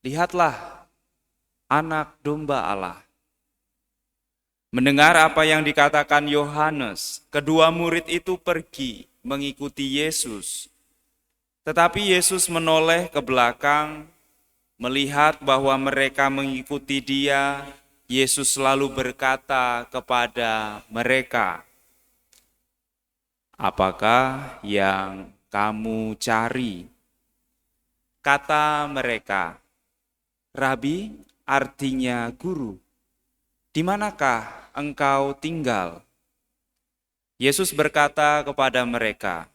Lihatlah anak domba Allah. Mendengar apa yang dikatakan Yohanes, kedua murid itu pergi mengikuti Yesus. Tetapi Yesus menoleh ke belakang, melihat bahwa mereka mengikuti Dia. Yesus selalu berkata kepada mereka, "Apakah yang kamu cari?" Kata mereka, "Rabi," artinya guru, "di manakah engkau tinggal?" Yesus berkata kepada mereka,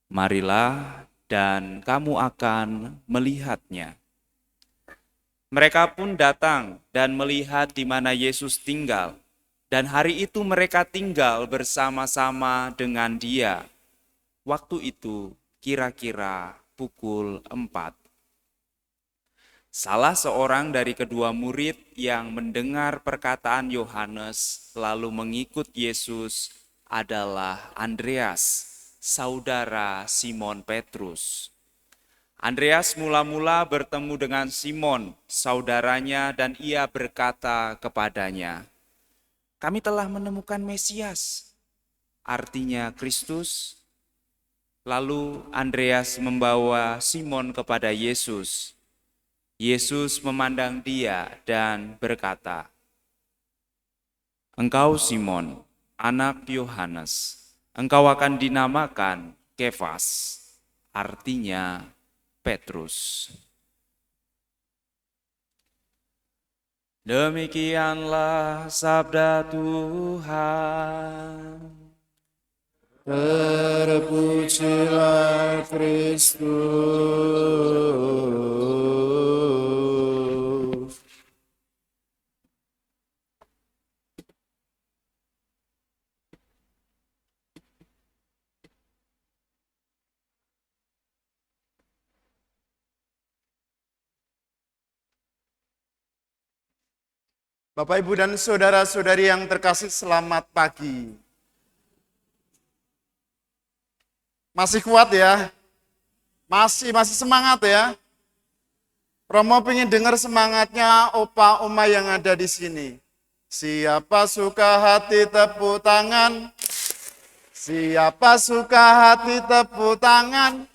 "Marilah dan kamu akan melihatnya." Mereka pun datang dan melihat di mana Yesus tinggal, dan hari itu mereka tinggal bersama-sama dengan Dia. Waktu itu kira-kira pukul 4. Salah seorang dari kedua murid yang mendengar perkataan Yohanes lalu mengikut Yesus adalah Andreas, saudara Simon Petrus. Andreas mula-mula bertemu dengan Simon, saudaranya, dan ia berkata kepadanya, "Kami telah menemukan Mesias," artinya Kristus. Lalu Andreas membawa Simon kepada Yesus. Yesus memandang dia dan berkata, "Engkau Simon, anak Yohanes, engkau akan dinamakan Kefas," artinya Petrus. Demikianlah sabda Tuhan. Terpujilah Kristus. Bapak, Ibu, dan saudara-saudari yang terkasih, selamat pagi. Masih kuat ya? Masih semangat ya? Romo pengen dengar semangatnya opa oma yang ada di sini. Siapa suka hati tepuk tangan? Siapa suka hati tepuk tangan?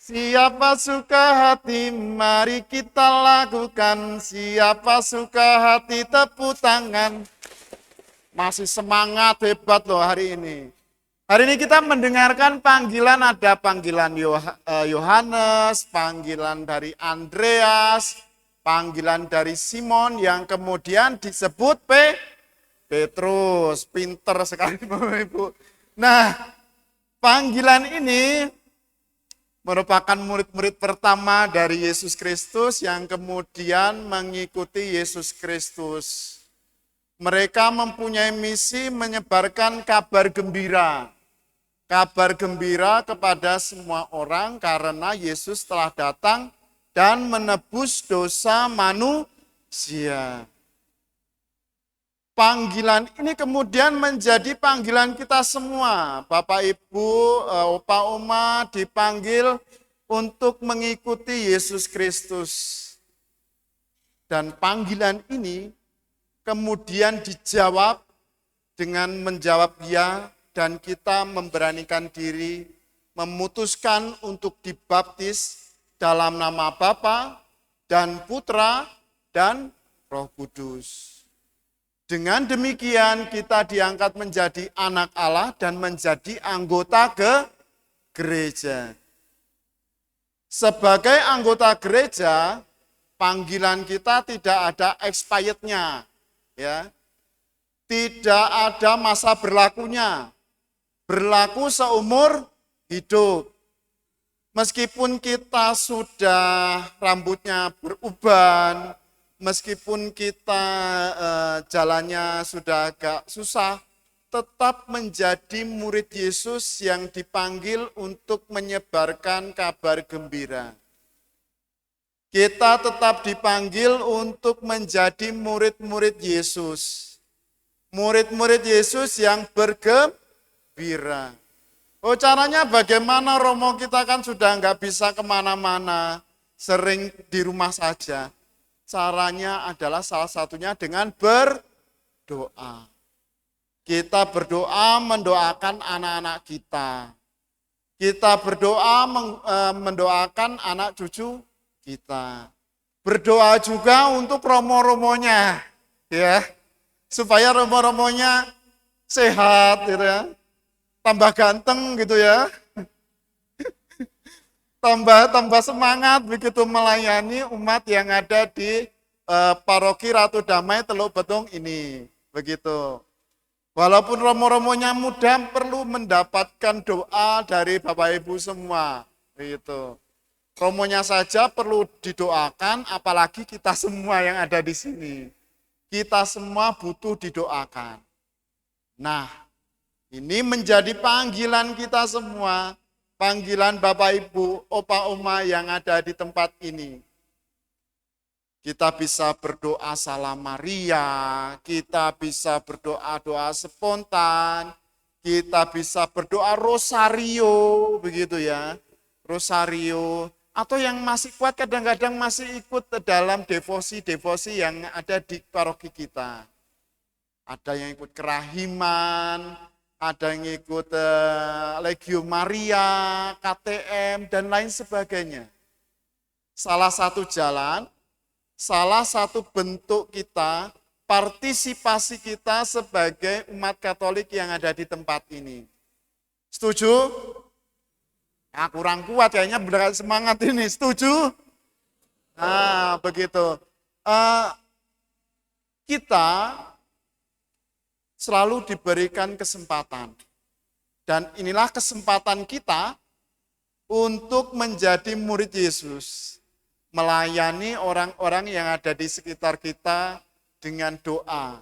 Siapa suka hati, mari kita lakukan. Siapa suka hati, tepuk tangan. Masih semangat, hebat loh hari ini. Hari ini kita mendengarkan panggilan, ada panggilan Yohanes, panggilan dari Andreas, panggilan dari Simon yang kemudian disebut Petrus. Pinter sekali Bapak Ibu. Nah, panggilan ini merupakan murid-murid pertama dari Yesus Kristus yang kemudian mengikuti Yesus Kristus. Mereka mempunyai misi menyebarkan kabar gembira. Kabar gembira kepada semua orang karena Yesus telah datang dan menebus dosa manusia. Panggilan ini kemudian menjadi panggilan kita semua. Bapak, Ibu, opa, oma dipanggil untuk mengikuti Yesus Kristus. Dan panggilan ini kemudian dijawab dengan menjawab ya, dan kita memberanikan diri, memutuskan untuk dibaptis dalam nama Bapa dan Putra dan Roh Kudus. Dengan demikian kita diangkat menjadi anak Allah dan menjadi anggota gereja. Sebagai anggota gereja, panggilan kita tidak ada expirednya, ya. Tidak ada masa berlakunya. Berlaku seumur hidup. Meskipun kita sudah rambutnya beruban, meskipun kita jalannya sudah agak susah, tetap menjadi murid Yesus yang dipanggil untuk menyebarkan kabar gembira. Kita tetap dipanggil untuk menjadi murid-murid Yesus. Murid-murid Yesus yang bergembira. Oh, caranya bagaimana, Romo? Kita kan sudah nggak bisa kemana-mana. sering di rumah saja. Caranya adalah salah satunya dengan berdoa. Kita berdoa mendoakan anak-anak kita. Kita berdoa mendoakan anak cucu kita. Berdoa juga untuk romo-romonya, ya, supaya romo-romonya sehat, gitu ya, tambah ganteng, gitu ya, tambah semangat begitu melayani umat yang ada di paroki Ratu Damai Teluk Betung ini, begitu. Walaupun romo-romonya muda, perlu mendapatkan doa dari Bapak Ibu semua. Gitu. Romonya saja perlu didoakan, apalagi kita semua yang ada di sini. Kita semua butuh didoakan. Nah, ini menjadi panggilan kita semua. Panggilan Bapak Ibu, Opa Oma yang ada di tempat ini. Kita bisa berdoa Salam Maria, kita bisa berdoa doa spontan, kita bisa berdoa rosario, begitu ya, rosario. Atau yang masih kuat kadang-kadang masih ikut dalam devosi-devosi yang ada di paroki kita. Ada yang ikut kerahiman, ada yang ikut Legio Maria, KTM, dan lain sebagainya. Salah satu jalan, salah satu bentuk kita, partisipasi kita sebagai umat Katolik yang ada di tempat ini. Setuju? Ya, kurang kuat kayaknya, beneran semangat ini. Setuju? Nah, begitu. Kita selalu diberikan kesempatan. Dan inilah kesempatan kita untuk menjadi murid Yesus. Melayani orang-orang yang ada di sekitar kita dengan doa.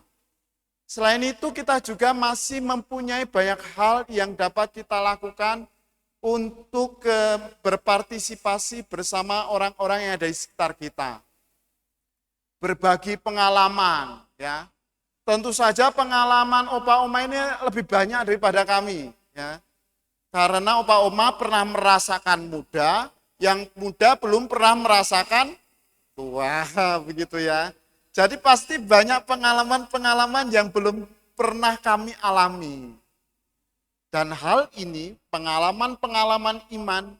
Selain itu kita juga masih mempunyai banyak hal yang dapat kita lakukan untuk berpartisipasi bersama orang-orang yang ada di sekitar kita. Berbagi pengalaman, ya. Tentu saja pengalaman Opa Oma ini lebih banyak daripada kami, ya. Karena Opa Oma pernah merasakan muda, yang muda belum pernah merasakan tua, begitu ya. Jadi pasti banyak pengalaman-pengalaman yang belum pernah kami alami. Dan hal ini, pengalaman-pengalaman iman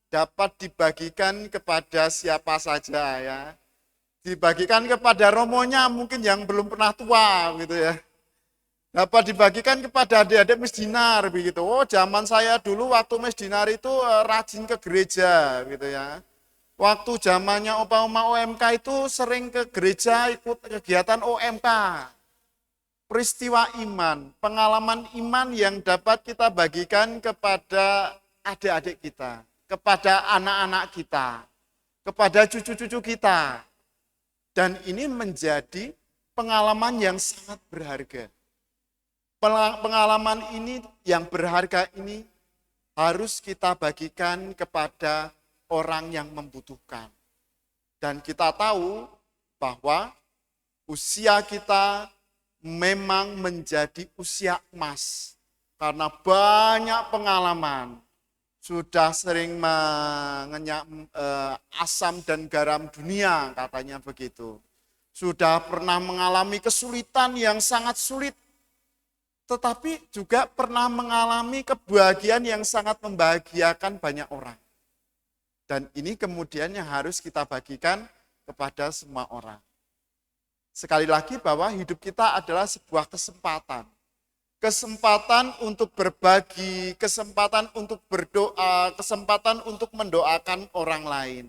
dapat dibagikan kepada siapa saja ya. Dibagikan kepada romonya mungkin yang belum pernah tua gitu ya. Dapat dibagikan kepada adik-adik misdinar begitu. Oh, zaman saya dulu waktu misdinar itu rajin ke gereja gitu ya. Waktu zamannya Opa Oma OMK itu sering ke gereja ikut kegiatan OMK. Peristiwa iman, pengalaman iman yang dapat kita bagikan kepada adik-adik kita, kepada anak-anak kita, kepada cucu-cucu kita. Dan ini menjadi pengalaman yang sangat berharga. Pengalaman ini yang berharga ini harus kita bagikan kepada orang yang membutuhkan. Dan kita tahu bahwa usia kita memang menjadi usia emas. Karena banyak pengalaman. Sudah sering mengenyam asam dan garam dunia, katanya begitu. Sudah pernah mengalami kesulitan yang sangat sulit. Tetapi juga pernah mengalami kebahagiaan yang sangat membahagiakan banyak orang. Dan ini kemudian yang harus kita bagikan kepada semua orang. Sekali lagi bahwa hidup kita adalah sebuah kesempatan. Kesempatan untuk berbagi, kesempatan untuk berdoa, kesempatan untuk mendoakan orang lain.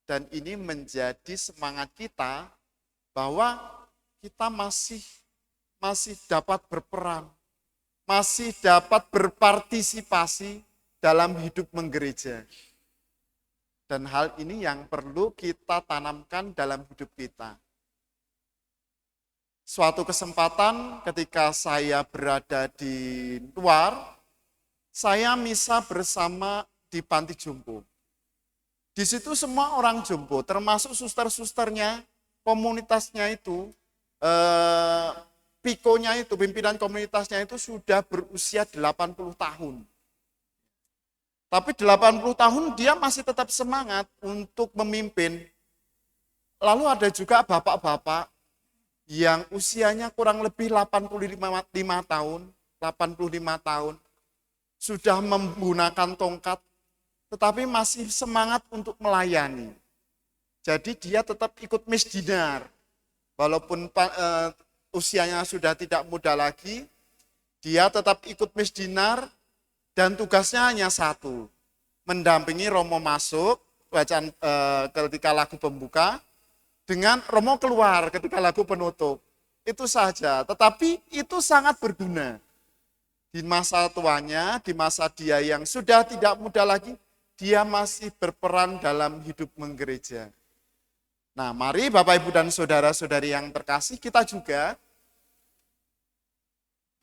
Dan ini menjadi semangat kita bahwa kita masih dapat berperan, masih dapat berpartisipasi dalam hidup menggereja. Dan hal ini yang perlu kita tanamkan dalam hidup kita. Suatu kesempatan ketika saya berada di luar, saya misa bersama di panti jompo. Di situ semua orang jompo, termasuk suster-susternya, komunitasnya itu, pikonya itu, pimpinan komunitasnya itu sudah berusia 80 tahun. Tapi 80 tahun dia masih tetap semangat untuk memimpin. Lalu ada juga bapak-bapak yang usianya kurang lebih 85 tahun, 85 tahun, sudah menggunakan tongkat, tetapi masih semangat untuk melayani. Jadi dia tetap ikut misdinar, walaupun usianya sudah tidak muda lagi, dia tetap ikut misdinar dan tugasnya hanya satu, mendampingi Romo masuk, bacaan ketika lagu pembuka, dengan Romo keluar ketika lagu penutup. Itu saja, tetapi itu sangat berguna. Di masa tuanya, di masa dia yang sudah tidak muda lagi, dia masih berperan dalam hidup menggereja. Nah, mari Bapak, Ibu, dan saudara-saudari yang terkasih, kita juga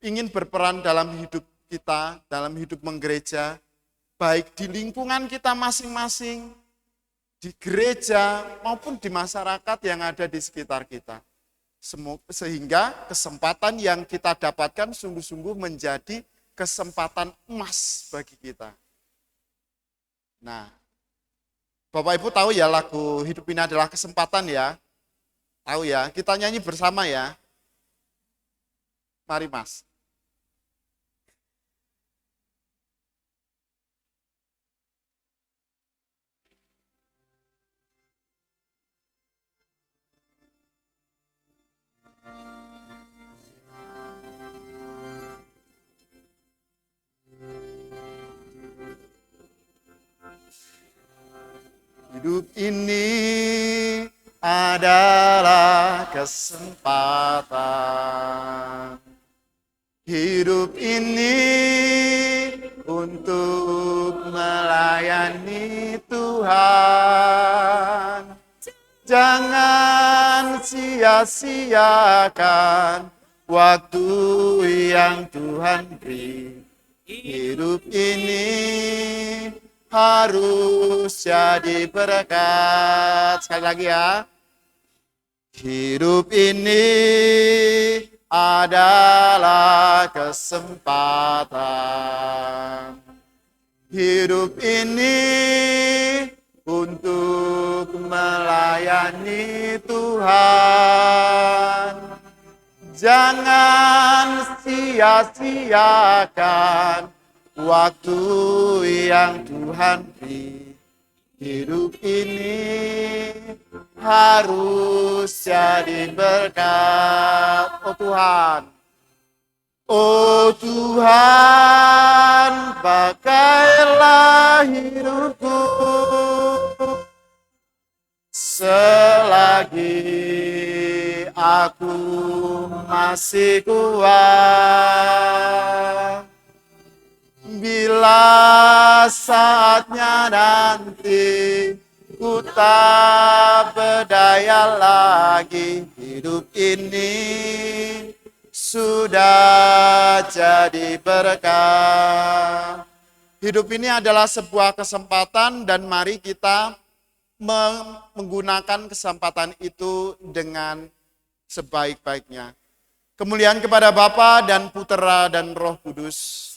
ingin berperan dalam hidup kita, dalam hidup menggereja, baik di lingkungan kita masing-masing, di gereja maupun di masyarakat yang ada di sekitar kita. Sehingga kesempatan yang kita dapatkan sungguh-sungguh menjadi kesempatan emas bagi kita. Nah, Bapak Ibu tahu ya lagu Hidup Ini Adalah Kesempatan ya? Tahu ya, kita nyanyi bersama ya. Mari Mas. Hidup ini adalah kesempatan. Hidup ini untuk melayani Tuhan. Jangan sia-siakan waktu yang Tuhan beri. Hidup ini harus jadi berkat. Sekali lagi ya. Hidup ini adalah kesempatan. Hidup ini untuk melayani Tuhan. Jangan sia-siakan waktu yang Tuhan beri. Hidup ini harus jadi berkat. Oh Tuhan, oh Tuhan, pakailah hidupku selagi aku masih kuat. Bila saatnya nanti ku tak berdaya lagi, hidup ini sudah jadi berkat. Hidup ini adalah sebuah kesempatan dan mari kita menggunakan kesempatan itu dengan sebaik-baiknya. Kemuliaan kepada Bapa dan Putera dan Roh Kudus.